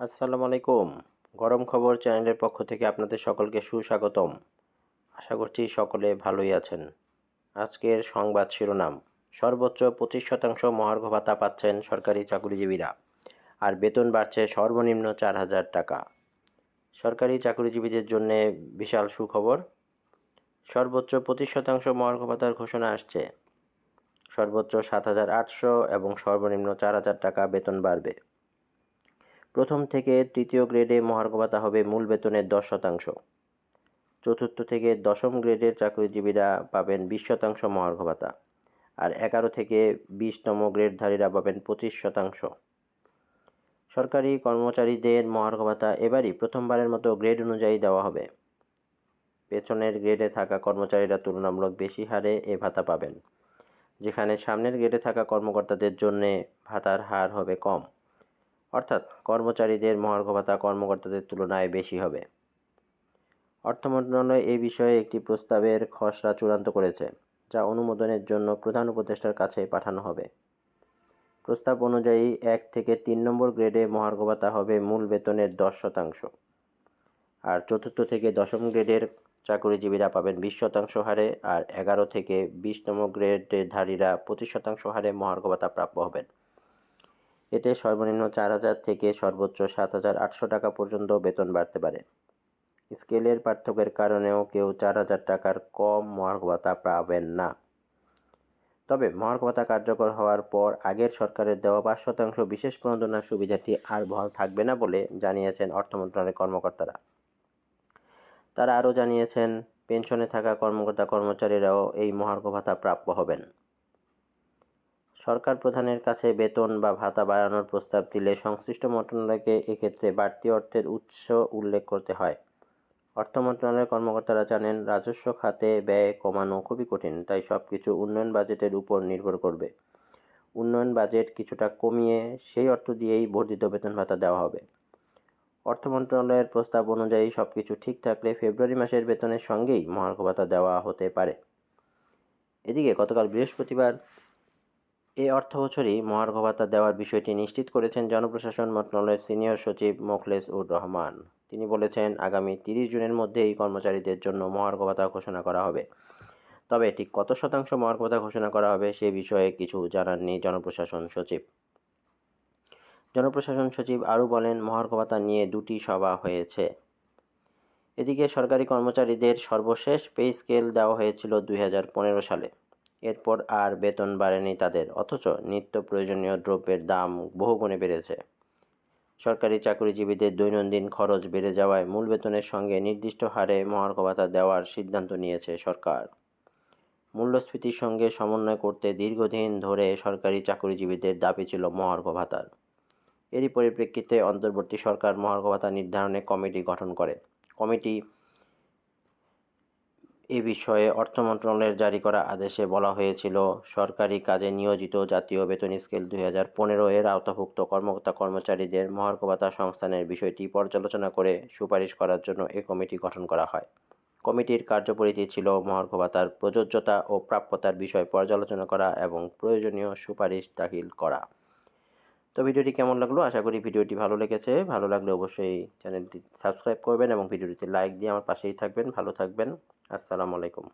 আসসালামু আলাইকুম। গরম খবর চ্যানেলের পক্ষ থেকে আপনাদের সকলকে সুস্বাগতম। আশা করছি সকলে ভালোই আছেন। আজকের সংবাদ শিরোনাম: সর্বোচ্চ 25% মহার্ঘ ভাতা পাচ্ছেন সরকারি চাকুরিজীবীরা, আর বেতন বাড়ছে সর্বনিম্ন 4,000 টাকা। সরকারি চাকুরিজীবীদের জন্য বিশাল সুখবর। সর্বোচ্চ 25% মহার্ঘ ভাতার ঘোষণা আসছে। সর্বোচ্চ 7,800 এবং সর্বনিম্ন 4,000 টাকা বেতন বাড়বে। প্রথম থেকে তৃতীয় গ্রেডে মহার্ঘ ভাতা হবে মূল বেতনের 10%। চতুর্থ থেকে দশম গ্রেডের চাকরিজীবীরা পাবেন 20% মহার্ঘ ভাতা, আর 11 থেকে 20তম গ্রেডধারীরা পাবেন 25%। সরকারি কর্মচারীদের মহার্ঘ ভাতা এবারই প্রথমবারের মতো গ্রেড অনুযায়ী দেওয়া হবে। পেছনের গ্রেডে থাকা কর্মচারীরা তুলনামূলক বেশি হারে এ ভাতা পাবেন, যেখানে সামনের গ্রেডে থাকা কর্মকর্তাদের জন্য ভাতার হার হবে কম। অর্থাৎ কর্মচারীদের মহার্ঘ ভাতা কর্মকর্তাদের তুলনায় বেশি হবে। অর্থ মন্ত্রণালয় এই বিষয়ে একটি প্রস্তাবের খসড়া চূড়ান্ত করেছে, যা অনুমোদনের জন্য প্রধান উপদেষ্টার কাছে পাঠানো হবে। প্রস্তাব অনুযায়ী 1 থেকে 3 নম্বর গ্রেডে মহার্ঘ ভাতা হবে মূল বেতনের 10%, আর চতুর্থ থেকে দশম গ্রেডের চাকরিজীবীরা পাবেন 20% হারে, আর 11 থেকে 20তম গ্রেডধারীরা 25% হারে মহার্ঘ ভাতা প্রাপ্য হবেন। এতে সর্বনিম্ন 4,000 থেকে সর্বোচ্চ 7,800 টাকা পর্যন্ত বেতন বাড়তে পারে। স্কেলের পার্থক্যের কারণেও কেউ 4,000 টাকার কম মহার্ঘ ভাতা পাবেন না। তবে মহার্ঘ ভাতা কার্যকর হওয়ার পর আগের সরকারের দেওয়া 5% বিশেষ প্রণোদনার সুবিধাটি আর বহাল থাকবে না বলে জানিয়েছেন অর্থ মন্ত্রণালয়ের কর্মকর্তারা। তারা আরও জানিয়েছেন, পেনশনে থাকা কর্মচারীরাও এই মহার্ঘ ভাতা প্রাপ্য হবেন। সরকার প্রধানের কাছে বেতন বা ভাতা বাড়ানোর প্রস্তাব দিলে সংশ্লিষ্ট মন্ত্রণালয়কে এক্ষেত্রে বাড়তি অর্থের উৎস উল্লেখ করতে হয়। অর্থ মন্ত্রণালয়ের কর্মকর্তারা জানেন, রাজস্ব খাতে ব্যয় কমানো খুবই কঠিন, তাই সবকিছু উন্নয়ন বাজেটের উপর নির্ভর করবে। উন্নয়ন বাজেট কিছুটা কমিয়ে সেই অর্থ দিয়েই বর্ধিত বেতন ভাতা দেওয়া হবে। অর্থ মন্ত্রণালয়ের প্রস্তাব অনুযায়ী সবকিছু ঠিক থাকলে ফেব্রুয়ারি মাসের বেতনের সঙ্গেই মহার্ঘ ভাতা দেওয়া হতে পারে। এদিকে গতকাল বৃহস্পতিবার এ অর্থবছরই মহার্ঘ ভাতা দেওয়ার বিষয়টি নিশ্চিত করেছেন জনপ্রশাসন মন্ত্রণালয়ের সিনিয়র সচিব মোখলেস-উর রহমান। তিনি বলেছেন, আগামী 30 জুনের মধ্যেই কর্মচারীদের জন্য মহার্ঘ ভাতা ঘোষণা করা হবে। তবে ঠিক কত শতাংশ মহার্ঘ ভাতা ঘোষণা করা হবে সে বিষয়ে কিছু জানাননি জনপ্রশাসন সচিব। জনপ্রশাসন সচিব আরও বলেন, মহার্ঘ ভাতা নিয়ে 2টি সভা হয়েছে। এদিকে সরকারি কর্মচারীদের সর্বশেষ পে স্কেল দেওয়া হয়েছিল 2015 সালে। এরপর আর বেতন বাড়েনি তাদের, অথচ নিত্য প্রয়োজনীয় দ্রব্যের দাম বহুগুণে বেড়েছে। সরকারি চাকরিজীবীদের দৈনন্দিন খরচ বেড়ে যাওয়ায় মূল বেতনের সঙ্গে নির্দিষ্ট হারে মহার্ঘ ভাতা দেওয়ার সিদ্ধান্ত নিয়েছে সরকার। মূল্যস্ফীতির সঙ্গে সমন্বয় করতে দীর্ঘদিন ধরে সরকারি চাকরিজীবীদের দাবি ছিল মহার্ঘ ভাতার। এরই পরিপ্রেক্ষিতে অন্তর্বর্তী সরকার মহার্ঘ ভাতা নির্ধারণে কমিটি গঠন করে। কমিটি এ বিষয়ে অর্থ মন্ত্রণালয়ের জারি করা আদেশে বলা হয়েছিল, সরকারি কাজে নিয়োজিত জাতীয় বেতন স্কেল 2015 এর আওতাভুক্ত কর্মচারীদের মহার্ঘ ভাতা সংস্থানের বিষয়টি পর্যালোচনা করে সুপারিশ করার জন্য এ কমিটি গঠন করা হয়। কমিটির কার্যপরিধি ছিল মহার্ঘ ভাতার প্রযোজ্যতা ও প্রাপ্যতার বিষয় পর্যালোচনা করা এবং প্রয়োজনীয় সুপারিশ দাখিল করা। তো ভিডিওটি কেমন লাগলো? আশা করি ভিডিওটি ভালো লেগেছে। ভালো লাগলে অবশ্যই চ্যানেলটি সাবস্ক্রাইব করবেন এবং ভিডিওটিতে লাইক দিয়ে আমার পাশেই থাকবেন। ভালো থাকবেন। আসসালামু আলাইকুম।